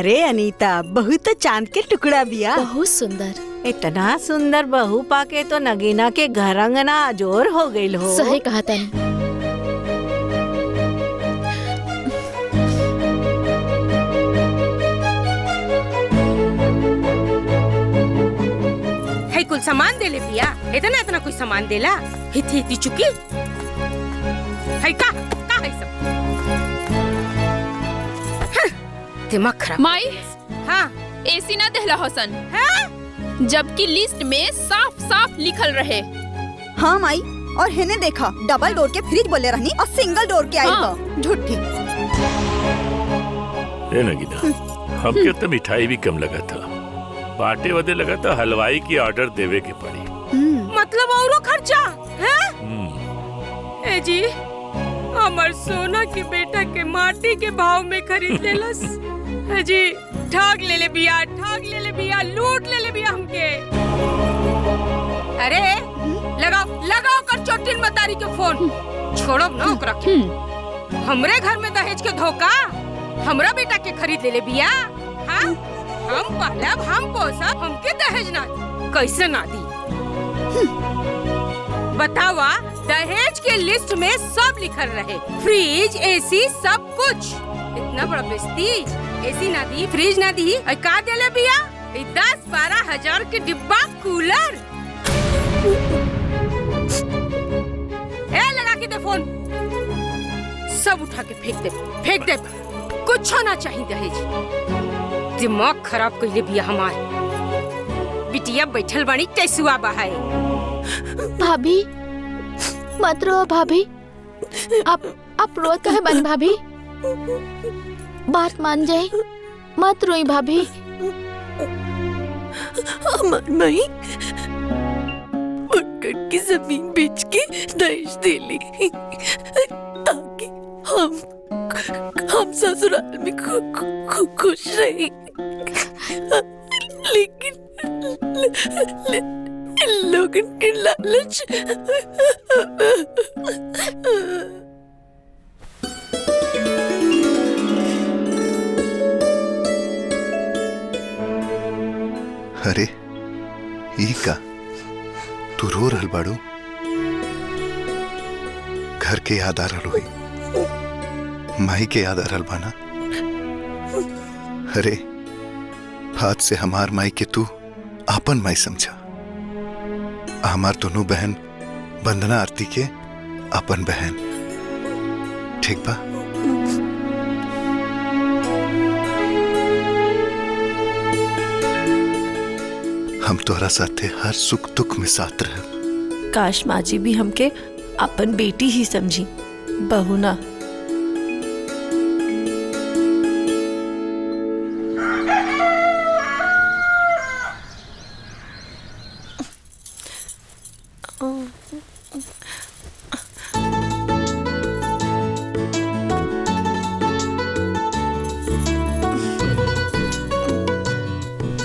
अरे अनीता, बहू तो चांद के टुकड़ा बिया। बहुत सुंदर। इतना सुंदर बहू पाके तो नगीना के घर अंगना अजोर हो गईल हो। सही कहा तनी। है कुल सामान दे ले बिया, इतना इतना कोई सामान देला, हिथी हिथी चुकी है का है सब। दिमाग खराब। माई, हाँ एसी ना देहला हसन, हाँ? जबकि लिस्ट में साफ साफ लिखल रहे। हाँ माई, और हिने देखा डबल डोर के फ्रिज बोले रहनी और सिंगल डोर के आई हाँ। झूठी। ए नगीना, हमके तो मिठाई भी कम लगा था, बाटे वदे लगा था हलवाई की ऑर्डर देवे के पड़ी। मतलब औरो खर्चा है? ए जी, हमार सोना के बेटा के माटी के भाव में खरीद लेलस। ए जी, ठग ले ले बिया, लूट ले ले बिया हमके। अरे लगाओ कर चोटिल मतारी के फोन, छोड़ो ना ओकरा के। हमरे घर में दहेज के धोखा, हमरा बेटा के खरीद ले ले बिया। हाँ, हम पहलब, हम पोसब, हमके दहेज ना दी, कैसे ना दी? बतावा, दहेज के लिस्ट में सब लिखल रहे, फ्रिज, एसी, सब कुछ। इतना बड़ा बेइज्जती, एसी ना दी, फ्रिज ना दी, और का देले बिया? 10-12 हजार के डिब्बा कूलर। ए लगा के दे फोन, सब उठा के फेंक दे, कुछ ना चाहिए दहेज। दिमाग खराब कइले बिया हमार। बिटिया बैठल बानी कैसुआ बहाए। भाभी मत रो भाभी, आप रोत काहे बानी भाभी? बात मान जाए, मत रोई भाभी। हमार माई उनकट की जमीन बेच के दहेज दे ली ताकि हम ससुराल में खुश रहे, लेकिन लोगन के लालच। अरे ई का तू रो रहल बाड़ू? घर के याद आ रहल हुई, माई के याद आ रहल बाना। अरे हाथ से हमार माई के तू आपन माई समझा। हमार दोनों बहन वंदना आरती के अपन बहन, ठीक बा? हम तोहरा साथे हर सुख दुख में साथ रह। काश माँ जी भी हमके अपन बेटी ही समझी, बहू ना।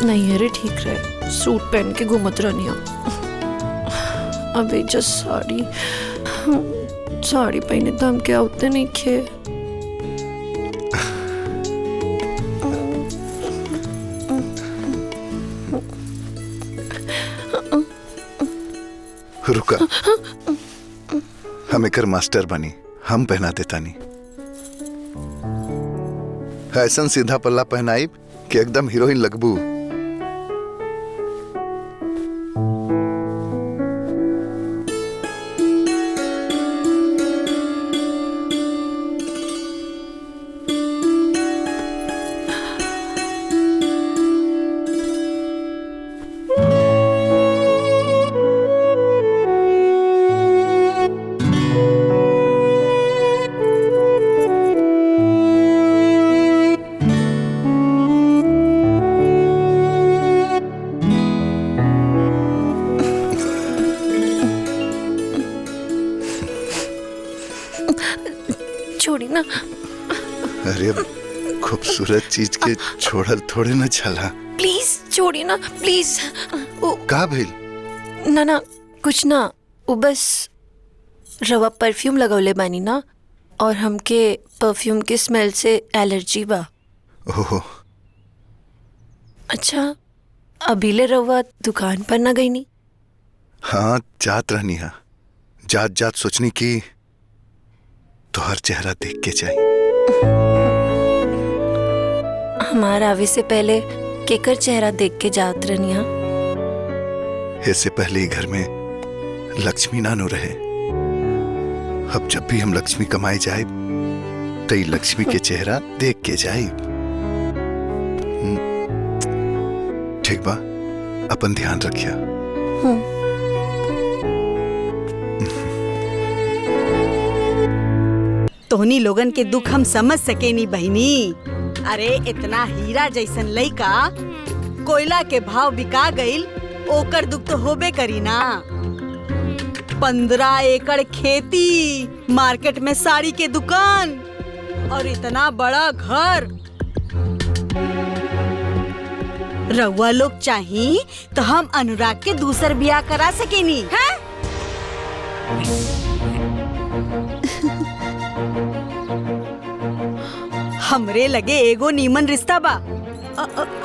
नहीं अरे ठीक रहे, सूट पहन के घूमत रहनी। अबे जस्ट साड़ी पहने तो हम क्या उतने नहीं खे। रुका, हम एकर मास्टर बनी, हम पहना देता नहीं। ऐसा सीधा पल्ला पहनाई कि एकदम हीरोइन लगबू। छोड़ी ना। अरे खूबसूरत चीज के छोड़ल थोड़े न चला। प्लीज छोड़ी ना प्लीज। का भइल? ना ना कुछ ना, वो बस रवा परफ्यूम लगौले बानी ना, और हमके परफ्यूम के स्मेल से एलर्जी बा। ओहो अच्छा, अबीले रवा दुकान पर ना गई नी? हाँ, जात रहनी हा। जात जात सोचनी की तो हर चेहरा देख के चाहिए। हमारा आवे से पहले केकर चेहरा देख के जात रहनिया? इससे पहले ही घर में लक्ष्मी नानो रहे। अब जब भी हम लक्ष्मी कमाई जाए तो ये लक्ष्मी के चेहरा देख के जाए। ठीक बा, अपन ध्यान रखिया। तोहनी लोगन के दुख हम समझ सके नी बहनी। अरे इतना हीरा जैसन लइका कोयला के भाव बिका गईल, ओकर दुख तो होबे करी ना। 15 एकड़ खेती, मार्केट में साड़ी के दुकान और इतना बड़ा घर। रउआ लोग चाही तो हम अनुराग के दूसर ब्याह करा सकेनी है? हमरे लगे एगो नीमन रिश्ता बा।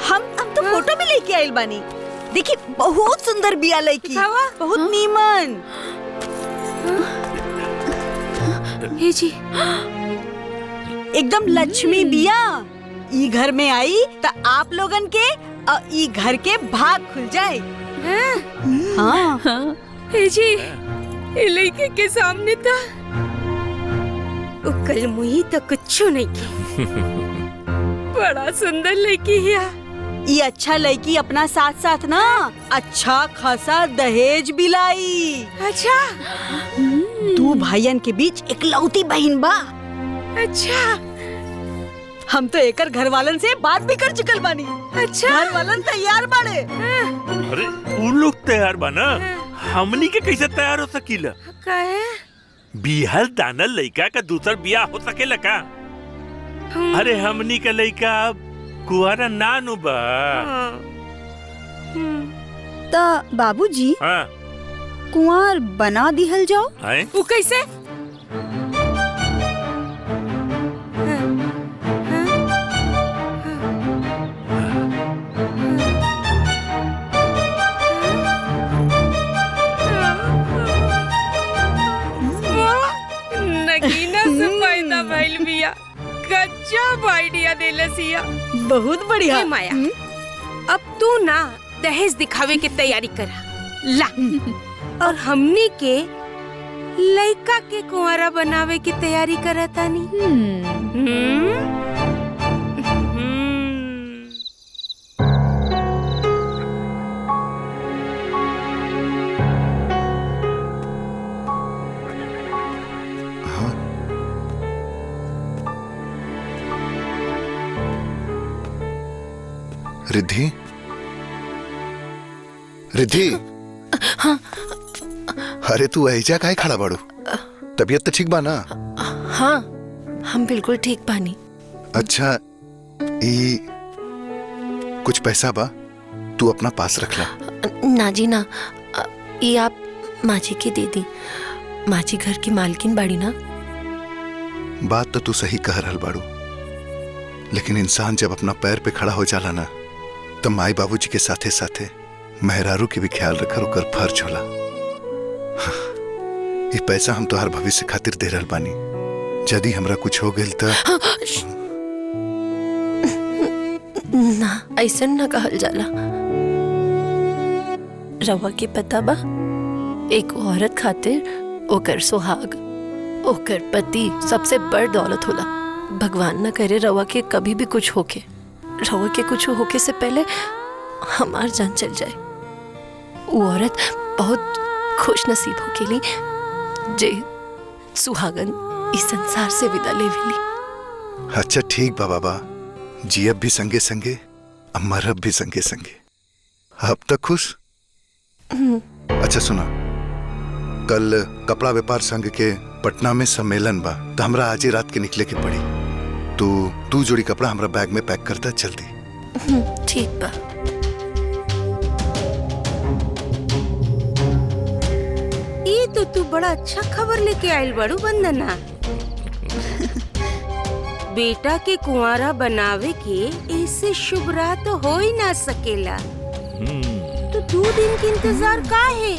हम तो फोटो भी लेके आइल बानी। देखी बहुत सुंदर बिया लड़की, बहुत नीमन। ये जी एकदम लक्ष्मी बिया। ई घर में आई तो आप लोगन के ई घर के भाग खुल जाए। हाँ। ये जी ये लड़के के सामने तो कल मुही तो कुछ नहीं की। बड़ा सुंदर लड़की है। ये अच्छा लड़की अपना साथ साथ ना अच्छा खासा दहेज भी लाई। अच्छा, तू भाईयन के बीच इकलौती बहन बा। अच्छा, हम तो एकर घर वालन से बात भी कर चुकल बानी। अच्छा, घर वालन तैयार बाड़े। अरे उन लोग तैयार बना, हमनी के कैसे तैयार हो सकीला? काहे? बिहार दानल लइका का दूसर बियाह हो सकेला का? अरे हमनी का लइका अब कुआरा नानु बा। तो बाबूजी हाँ, कुंवर बना दिहल जाओ। हैं? वो कैसे? नगीना से पैदा भइल बिया। गजब आइडिया देलसिया। बहुत बढ़िया। हे माया, अब तू ना दहेज दिखावे के तैयारी करा ला, और हमनी के लइका के कुंवारा बनावे की तैयारी करतानी। रिद्धि, रिद्धि। हाँ। अरे तू ऐजा काहे खड़ा बाड़ू? तबीयत तो ठीक बा ना? हाँ, हम बिल्कुल ठीक बानी। अच्छा, ई कुछ पैसा बा, तू अपना पास रख ला। ना जी ना, ये आप माजी के दे दी। माजी घर की मालकिन बाड़ी ना। बात तो तू सही कह रहल बाड़ू, लेकिन इंसान जब अपना पैर पे खड़ा हो जाला ना, तो माई बाबूजी के साथे साथे मेहरारू के भी ख्याल रखर ओकर फर्ज होला। ये पैसा हम तोहार भविष्य खातिर दे रहल बानी। यदि हमरा कुछ हो गेल तो ना, ऐसा ना कहल जाला। रवा के पता बा, एक औरत खातिर ओकर सुहाग, ओकर पति सबसे बड़ दौलत होला। भगवान न करे रवा के कभी भी कुछ होके, रवा के कुछ होके से पहले हमार जान चल जाए। वो औरत बहुत खुश नसीब होकेली जे सुहागन इस संसार से विदा लेवेली। अच्छा ठीक बा बाबा, जियब भी संगे संगे, अब मरब भी संगे संगे। अब तक खुश? अच्छा सुना, कल कपड़ा व्यापार संघ के पटना में सम्मेलन बा, तो हमरा आज ही रात के निकले के पड़ी। तो तू जोड़ी कपड़ा हमरा बैग में पैक करता जल्दी। ठीक बा। ये तो तू बड़ा अच्छा खबर लेके आइल बाड़ू वंदना। बेटा के कुंवारा बनावे के ऐसे शुभ रात तो हो ही ना सकेला। तो 2 दिन के इंतजार का है?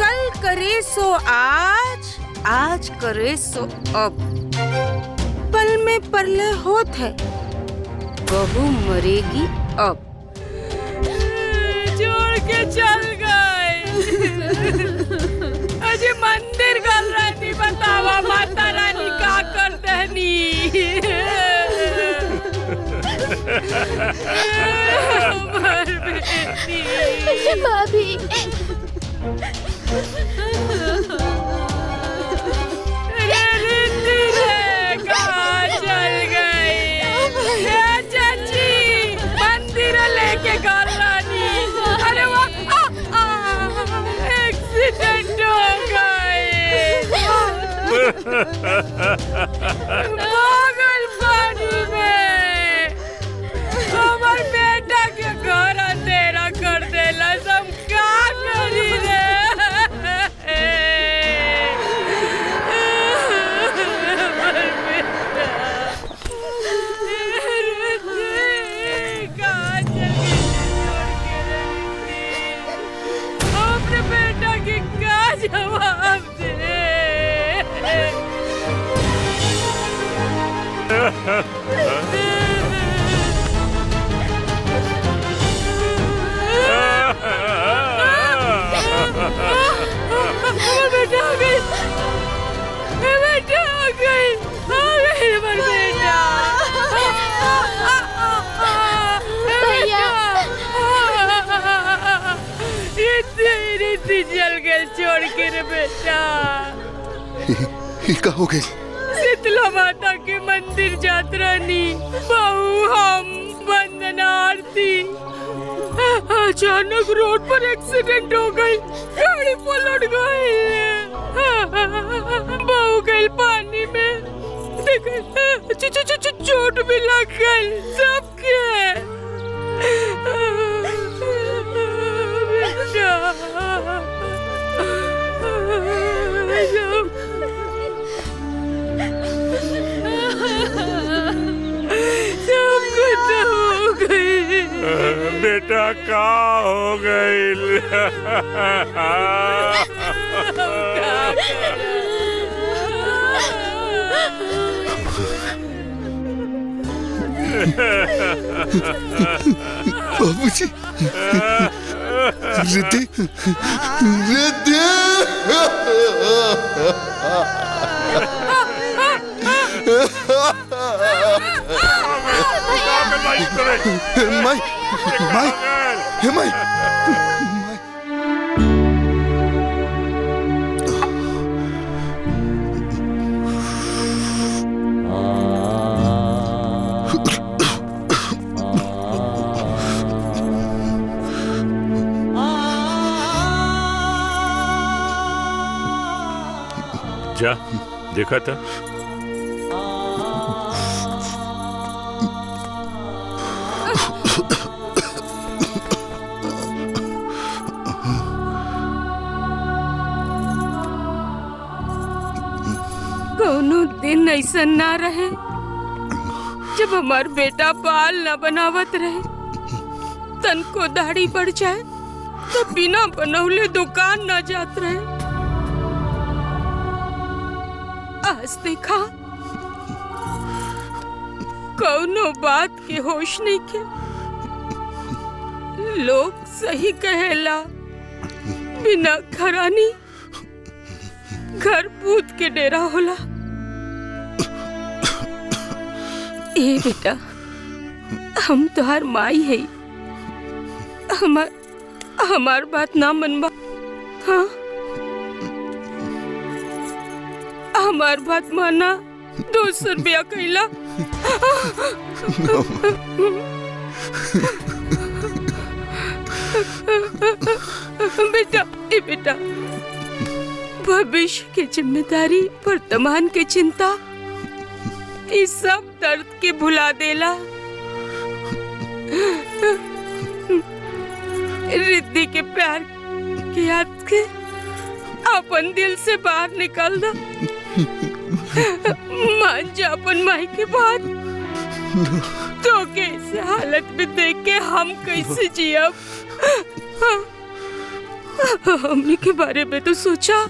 कल करे सो आज, आज करे सो अब। पल में परले होत है, बहू मरेगी अब। छोड़ के चल गए। अजय मंदिर गल रानी, बतावा माता रानी का कर दहनी। भाभी कहाँ चल गई? चाची मंदिर लेके गल रानी। अरे वो एक्सीडेंट हो गए, पागल पानी में। हमार बेटा के घर अंधेरा कर देला, सब क्या करी रे? अपने बेटा की क्या जवाब दे? बेटा आ गई, बेटा आ गई, हमारा बेटा। भैया इतनी जल गए छोड़ के रे बेटा। का हो गई? शीतला माता के मंदिर जात रानी, बहू हम वंदना आरती। अचानक रोड पर एक्सीडेंट हो गई, गाड़ी पलट गई, बहू गई पानी में, चोट भी लग गई सबके। बेटा का हो गई? बाबूजी, रिद्धि, रिद्धि। माई, माई, हे माई। जा देखा था? कोनो दिन ऐसा ना रहे जब हमार बेटा बाल न बनावत रहे, तन को दाढ़ी बढ़ जाए तो बिना बनौले दुकान न जात रहे। आज देखा कौनो बात के होश नहीं के। लोग सही कहेला, बिना घरानी घर भूत के डेरा होला। ए बेटा, हम तोहार माई है, हमार बात ना मनबा। हाँ, हमार बात माना, 200 रुपया कैला। बेटा, ए बेटा, भविष्य की जिम्मेदारी, वर्तमान की चिंता, इस सब दर्द के भुला देला। रिद्धि के प्यार की याद के अपन दिल से बाहर निकाल दो। माँ मान जा अपन माई के बात। तो कैसे हालत में देख के हम कैसे जियब? हमने के बारे में तो सोचा।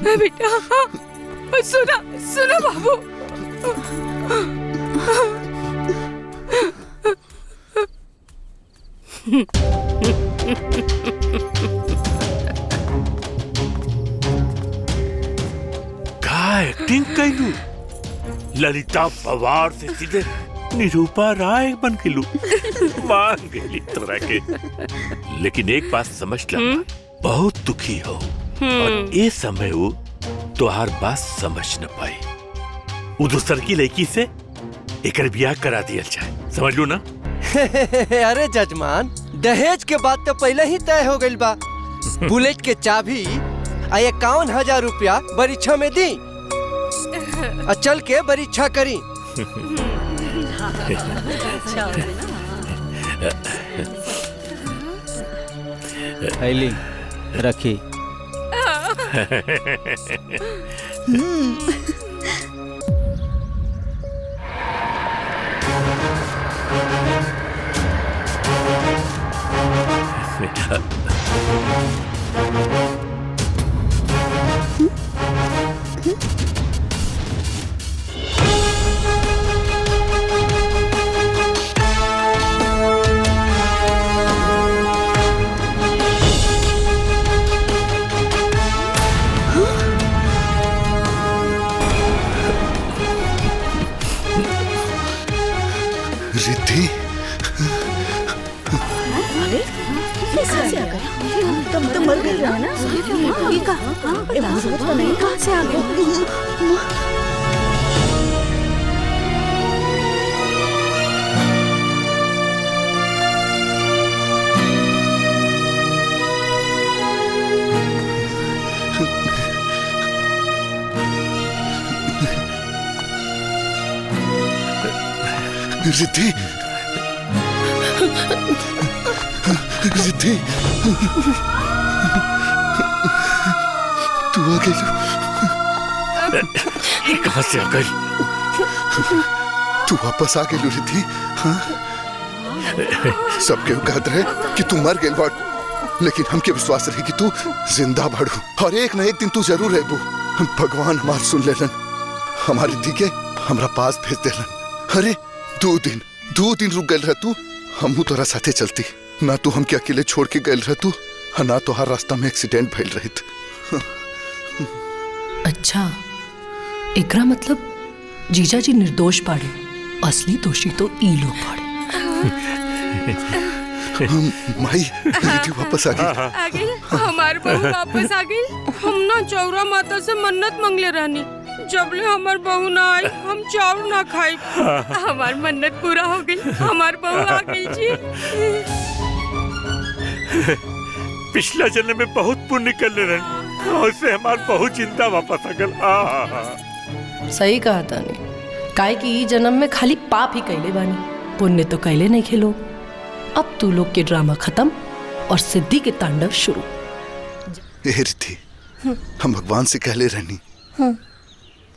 बेटा सुना सुना बाबू। का एक्टिंग कैलू? ललिता पवार से सीधे निरूपा राय बन गेलू। मान गेली तोरा के। लेकिन एक बात समझ ला, बहुत दुखी हो और ये समय वो तोहार बात समझ न पाई। वो दूसर की लड़की से एकर ब्याह करा दिया जाए, समझ लो ना? अरे जजमान, दहेज के बात तो पहले ही तय हो गई बा। बुलेट के चाबी 51,000 रुपया बरीक्षा में दी। चल के बरीक्षा करी। थैली रखी। रिद्धि, तुम मर गई ना? ये कहाँ से आ गई? रिद्धि, रिद्धि, तू आ गई? कहाँ से आ गई? तू वापस आ गई रिद्धि? हाँ? सबके कहते रहे कि तू मर गई बाड़, लेकिन हमके विश्वास रहे कि तू जिंदा बाड़ू और एक न एक दिन तू जरूर रहबू। भगवान हमार सुन लेलन, हमारी रिद्धि के हमरा पास भेज देलन। अरे 2 दिन रुक गए रह तू, हमहू तोरा साथे चलती ना। तू हमके अकेले छोड़ के गए रह तू, ना तो हर रास्ता में एक्सीडेंट भइल रहित। अच्छा, एकरा मतलब जीजा जी निर्दोष बाड़े, असली दोषी तो ई लोग बाड़े। माई, रिद्धि वापस आ गई। हमार बहू वापस आ गई। हम ना चौरा माता से मन्नत मांगले रहनी, जबले हमार बहू ना आई हम चावल ना खाई। हमार मन्नत पूरा हो गई, हमार बहू आ गई जी। पिछला जन्म में बहुत पुण्य कर ले रहे, उससे हमार बहुत जिंदा वापस आ गल। सही कहा तानी, काहे कि ई जन्म में खाली पाप ही कैले बानी, पुण्य तो कैले नहीं खेलो। अब तू लोग के ड्रामा खत्म और सिद्धि के तांडव शुरू। रिद्धि, हम भगवान से कहले रहनी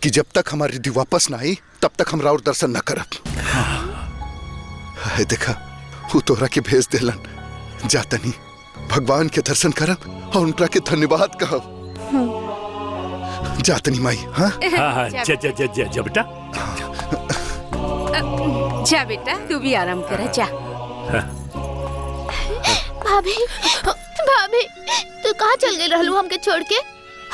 कि जब तक हमारी रिद्धि वापस ना आई तब तक हमरा और दर्शन न करब। है देखा, वो तोरा के भेज देलन। जातनी भगवान के दर्शन करब और उनका के धन्यवाद कहब। जातनी माई। हाँ जा बेटा, जा बेटा, तू भी आराम कर जा। भाभी, भाभी, तू कहाँ चल गई रहलू हमके छोड़ के?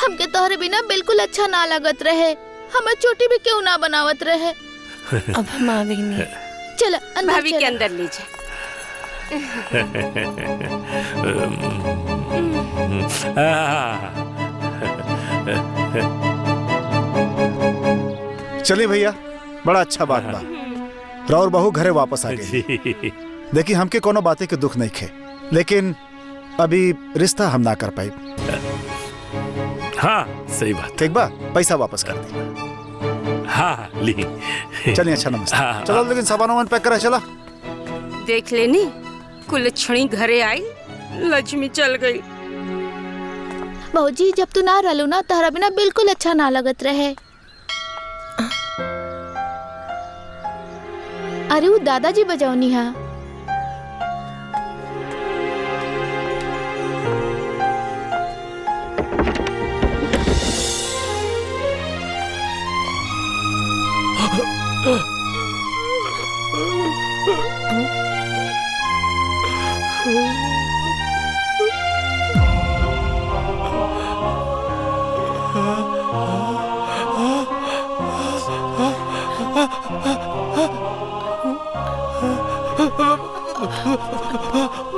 हमके तोहरे बिना बिल्कुल अच्छा ना लगत रहे। हमें छोटी भी क्यों ना बनावत रहे। अब हम आवे नहीं। चल भाभी के अंदर ले जा। चलिए भैया, बड़ा अच्छा बात बा। राउर बहू घरे वापस आ गई। देखिए, हमके कोनो बातें के दुख नहीं खे, लेकिन अभी रिश्ता हम ना कर पाए। हाँ सही बात। ठीक बा, पैसा वापस कर दी। हाँ ली। चलिए, अच्छा नमस्ते। चलो, लेकिन सामान पैक करा। चला, देख लेनी कुलछणी घरे आई, लक्ष्मी चल गई। बहूजी जब तू ना रहलू ना तहरा बिना बिल्कुल अच्छा ना लगत रहे। अरे वो दादाजी बजौनी हा।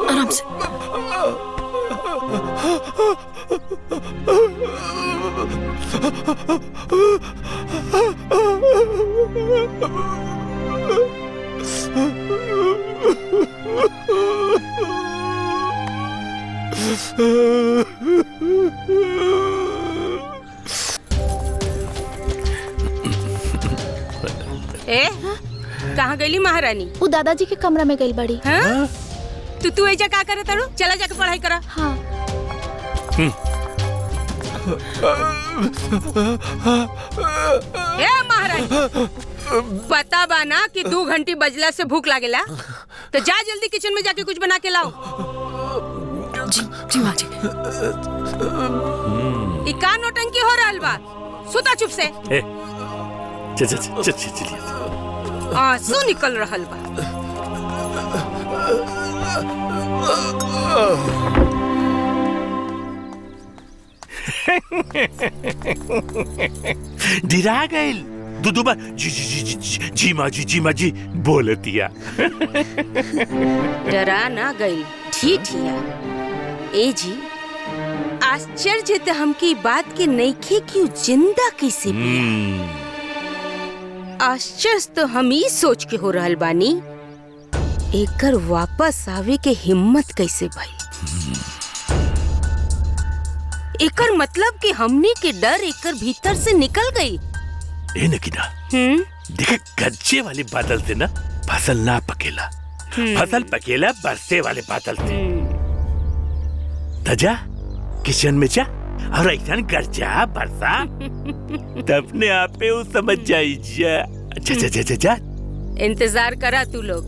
आराम से। ए कहाँ गईली महारानी? वो दादाजी के कमरा में गई बड़ी। हाँ? तू ऐजा का करे तारू? चला जाके पढ़ाई करा। हाँ। ए महारानी, पता बा ना कि 2 घंटी बजला से भूख लागेला, तो जा जल्दी किचन में जाके कुछ बना के लाओ। जी जी माँ जी। ई का नौटंकी हो रहल बा? सुता चुप से। चलिए। आंसू निकल रहल बा। डिरा गइल दुदुबा जी माँ जी बोलतिया। डरा ना गई ठीठिया। ए जी आश्चर्य तो हमकी बात के नइखे कि उ जिंदा कैसे बिया। आश्चर्य तो हम ही सोच के हो रहल बानी एकर वापस आवे के हिम्मत कैसे भई। एकर मतलब कि हमने के डर एकर भीतर से निकल गई। ए नकीना देखे कच्चे वाले बादल से ना फसल ना पकेला, फसल पकेला बरसे वाले बादल से। तजा किचन में जा और ऐसा गरजा बरसा तबने आपे वो समझ जाई जा। इंतजार करा तू लोग,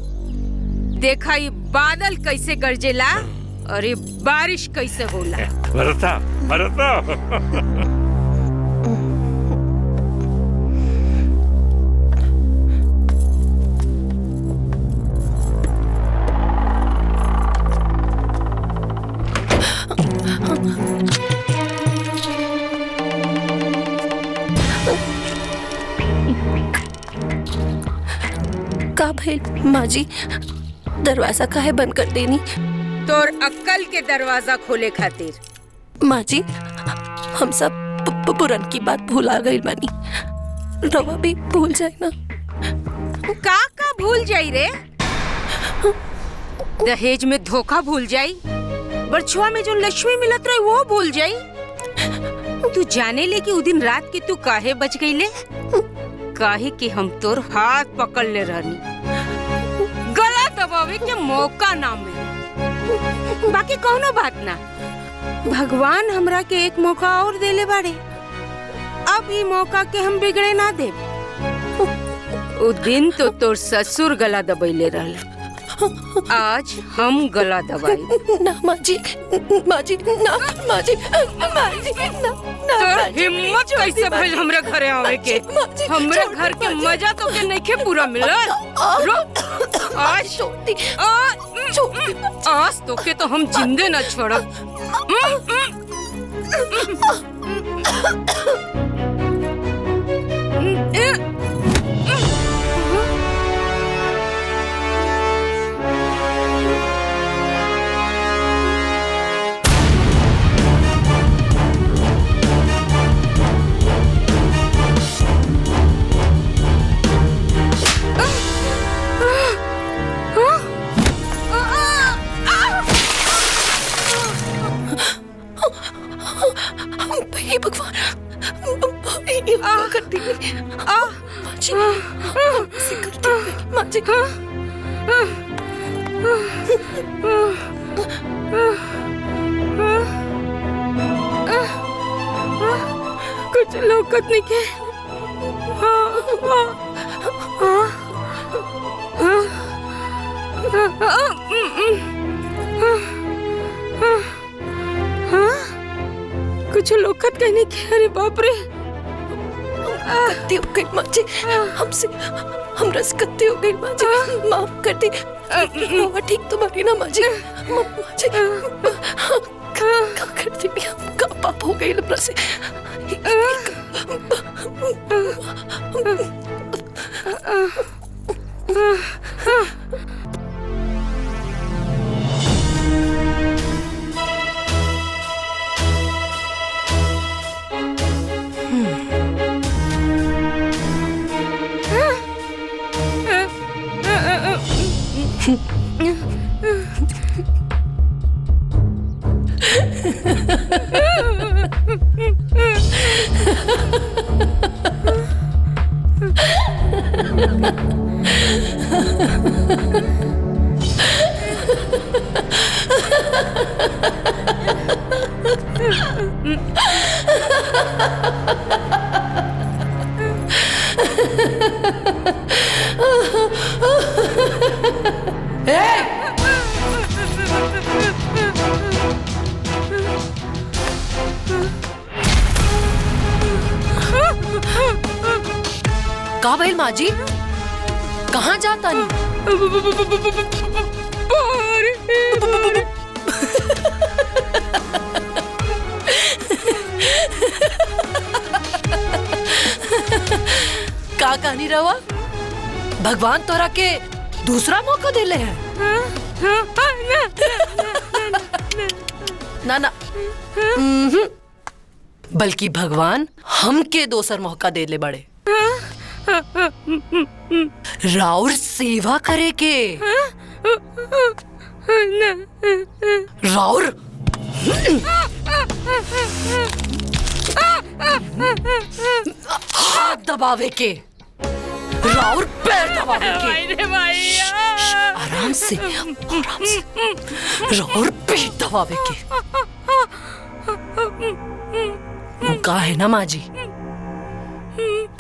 देखा ये बादल कैसे गरजेला और ये बारिश कैसे होला। बरसा का भाई माँ जी दरवाजा काहे बंद कर देनी? तोर अक्कल के दरवाजा खोले खातिर। माँ जी हम सब पुरन की बात भूला गई बानी, रवा भी भूल जाए ना। का भूल जाई रे? दहेज में धोखा भूल जाई, बरछुआ में जो लक्ष्मी मिलत रही वो भूल जाई। तू जाने ले कि उ दिन रात के तू काहे बच गई ले? काहे कि हम तोर हाथ पकड़ ले रहनी, गला दबावे के मौका ना मिले। बाकी कौनो बात ना, भगवान हमरा के एक मौका और देले बाड़े। अब ये मौका के हम बिगड़े ना दे। उ दिन तो तोर ससुर गला दबैले रहल, आज हम गला दबाई। ना माँ जी ना माँ जी ना। तोर हिम्मत कैसे भइल हमरे घरे आवे के? हमरे घर के मजा तो के नइखे पूरा मिलल। आज तो के तो हम जिंदे न छोड़ब। हे भगवान कर दी माँ जी माँ जी कुछ लौकत नहीं के। हाँ, हाँ, हाँ, हाँ, हाँ, कुछ लौकत कहने के। अरे बाप रे, गलती हो गई माँ जी हमसे, हमरा से गलती हो गई माँ जी, माफ कर दी। रवा ठीक तो बारी ना माँ जी? माँ जी का कर दी भी, हम का पाप हो गई हमरा से। का भइल माँ जी? कहाँ जाता नहीं? का कहानी रवा? भगवान तोरा के दूसरा मौका दे ले हैं? ना ना, बल्कि भगवान हमके दोसर मौका दे ले बड़े। राउर सेवा करे के। राउर हाथ दबावे के, राउर पैर दबावे के। आराम से, आराम से। राउर पीठ दबावे के। का है ना माँ जी,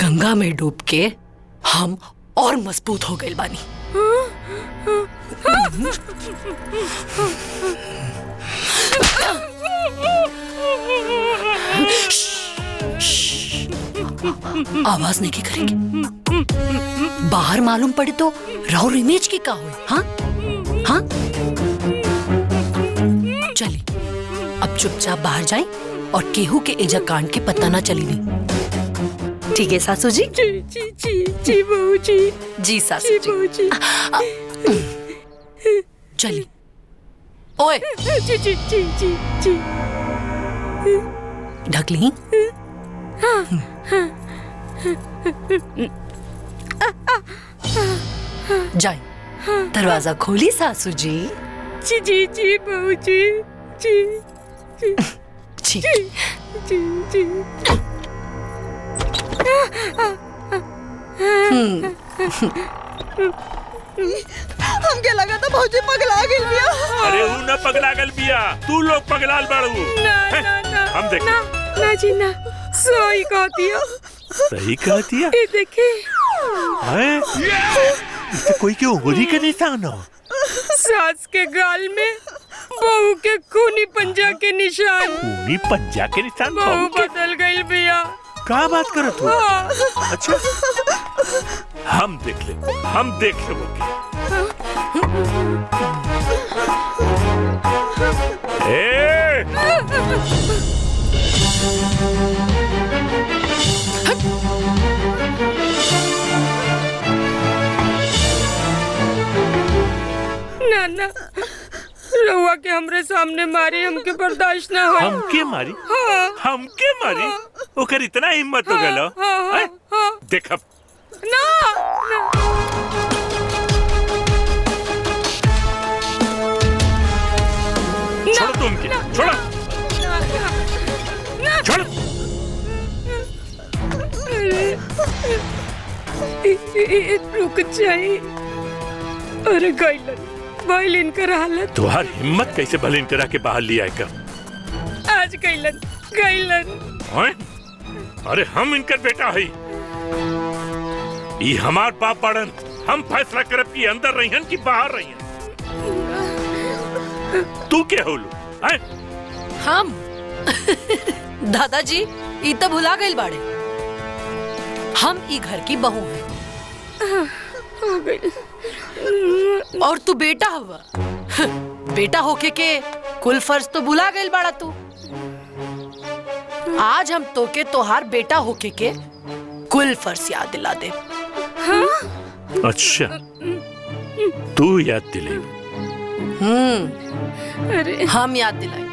गंगा में डूब के हम और मजबूत हो गए बानी। आवाज नहीं की करेंगे, बाहर मालूम पड़े तो राउर इमेज की का हुई। हाँ हाँ, चलिए अब चुपचाप बाहर जाएं और केहू के एजा कांड के पता ना चली नहीं। ठीक है सासू जी? जी जी जी जी बहू जी। जी सासू जी। चलिए। ओए जी जी जी जी जी। ढक ली? जाए, दरवाजा खोली सासू जी। जी जी जी बहू जी। जी जी जी जी जी। हमके लगा था भौजी पगला गेल बिया। अरे ऊ ना पगला गल बिया, तू लोग पगलाल बाड़ू। ना ना ना, हम देख ना जी ना, सही कहती है। सही कहती है। ये देखे, कोई के उंगली के निशान हो। सास के गाल में बहू के खूनी पंजा के निशान। खूनी पंजा के निशान? बहू बदल गई बिया। क्या बात करत हो? अच्छा, हम देख ले ना ना, रहुआ के हमरे सामने मारी हमके बर्दाश्त ना हो। हमके मारी? हाँ। हमके मारी? ओकर इतना हिम्मत हो गलो? देख अब। ना छोड़ो तुम के, छोड़ो छोड़ो। रुक जाए। अरे गैलन कर हालत। तुम्हार हिम्मत कैसे भले करा के बाहर लिया है? आज गैलन। अरे हम इनकर बेटा है, ये हमार बाप पड़न। हम फैसला करब कि अंदर रहियन कि बाहर रहियन। तू क्या होलू? हम दादाजी ई तो भुला गइल बाड़े, हम ई घर की बहू हैं। और तू बेटा हुआ, बेटा होके के कुल फर्ज तो भुला गइल बाड़ा तू। आज हम तोके तोहार बेटा होके के कुल फर्ज याद दिला दे। अच्छा, तू याद दिलाई? हम याद दिलाई।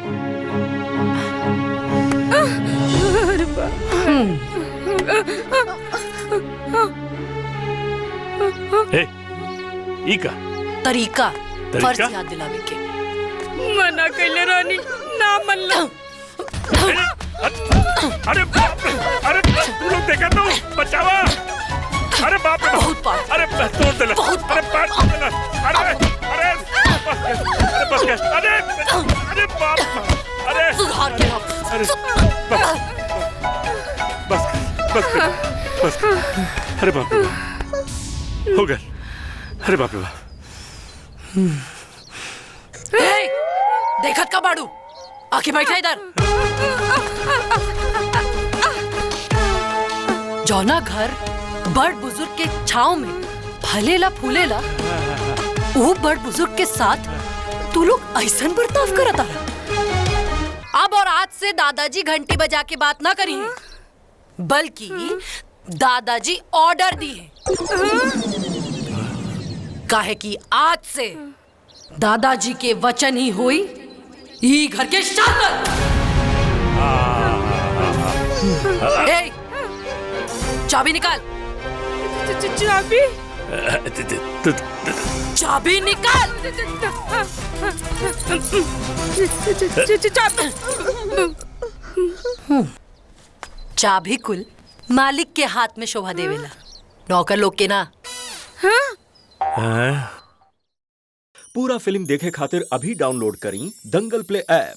इका तरीका फर्ज याद दिलावे के। मना कैले रानी, ना मन लो। अरे बाप रे, अरे तू लोग देखा तो बचावा। अरे बाप रे, बहुत पाप। अरे तोड़ देला, अरे पार तोड़ देला। अरे अरे बस गया, अरे बाप, अरे सुधार के अरे बस अरे बाप रे, हो गया। अरे बाप रे बाप। देखत का बाड़ू, आके बैठा इधर। जौना घर बड़ बुजुर्ग के छाव में फलेला फूलेला, वो बड़ बुजुर्ग के साथ तू लोग ऐसा बर्ताव करता रहा। अब और आज से दादाजी घंटी बजा के बात ना करी, बल्कि दादाजी ऑर्डर दिए। काहे कि आज से दादाजी के वचन ही हुई ई घर के शासक। चाबी निकाल। चाबी? चाबी निकाल। चाबी कुल मालिक के हाथ में शोभा देवेला, नौकर लोग के ना। पूरा फिल्म देखे खातिर अभी डाउनलोड करी दंगल प्ले ऐप।